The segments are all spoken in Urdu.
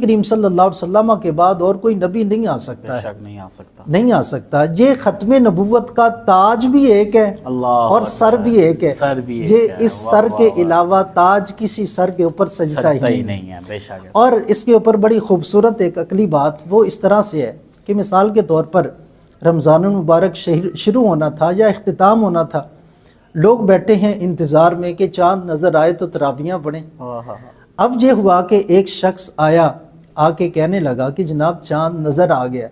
کریم صلی اللہ علیہ وسلم کے بعد اور کوئی نبی نہیں آ سکتا ہے، نہیں آ سکتا۔ یہ ختم نبوت کا تاج بھی ایک ہے اور سر بھی ایک ہے، یہ اس سر کے علاوہ تاج کسی سر کے اوپر سجدہ ہی نہیں ہے۔ بے شک۔ اور اس کے اوپر بڑی خوبصورت ایک عقلی بات وہ اس طرح سے ہے کہ مثال کے طور پر رمضان المبارک شروع ہونا تھا یا اختتام ہونا تھا، لوگ بیٹھے ہیں انتظار میں کہ چاند نظر آئے تو تراویحاں پڑھیں۔ اب یہ ہوا کہ ایک شخص آیا، آ کے کہنے لگا کہ جناب چاند نظر آ گیا۔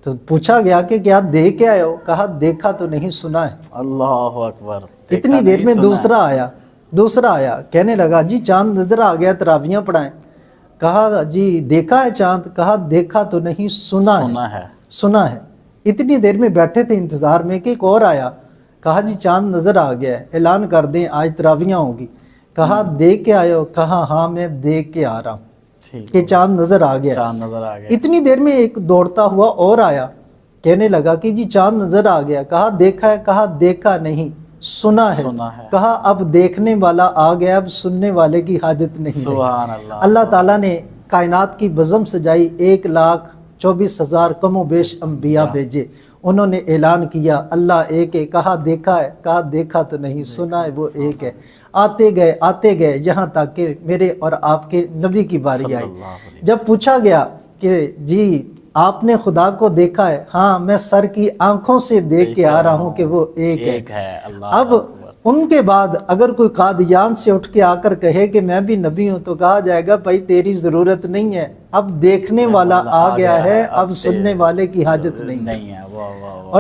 تو پوچھا گیا کہ کیا دیکھ کے آئے ہو؟ کہا دیکھا تو نہیں، سنا ہے۔ اللہ اکبر۔ اتنی دیر میں دوسرا آیا کہنے لگا جی چاند نظر آ گیا، تراویحاں پڑھائیں۔ کہا جی دیکھا ہے چاند؟ کہا دیکھا تو نہیں، سنا ہے۔ اتنی دیر میں بیٹھے تھے انتظار میں کہ ایک اور آیا، کہا جی چاند نظر آ گیا ہے، اعلان کر دیں آج تراویحاں ہوگی۔ کہا دیکھ کے آئے ہو؟ کہا ہاں میں دیکھ کے آ رہا ہوں کہ چاند نظر آ گیا۔ اتنی دیر میں ایک دوڑتا ہوا اور آیا، کہنے لگا کہ جی چاند نظر آ گیا۔ کہا دیکھا ہے؟ کہا دیکھا نہیں، سنا ہے۔ کہا اب دیکھنے والا آ گیا، اب سننے والے کی حاجت نہیں رہی۔ اللہ تعالیٰ نے کائنات کی بزم سجائی، 1,24,000 کم و بیش انبیاء بھیجے، انہوں نے اعلان کیا اللہ ایک ہے۔ کہا دیکھا ہے؟ کہا دیکھا تو نہیں، سنا ہے وہ ایک ہے۔ آتے گئے یہاں تک کہ میرے اور آپ کے نبی کی باری آئی۔ جب پوچھا گیا کہ جی آپ نے خدا کو دیکھا ہے؟ ہاں میں سر کی آنکھوں سے دیکھ کے آ رہا ہوں کہ وہ ایک ہے۔ اب ان کے بعد اگر کوئی قادیان سے اٹھ کے آ کر کہے کہ میں بھی نبی ہوں تو کہا جائے گا بھائی تیری ضرورت نہیں ہے، اب دیکھنے والا آ گیا ہے، اب سننے والے کی حاجت نہیں ہے۔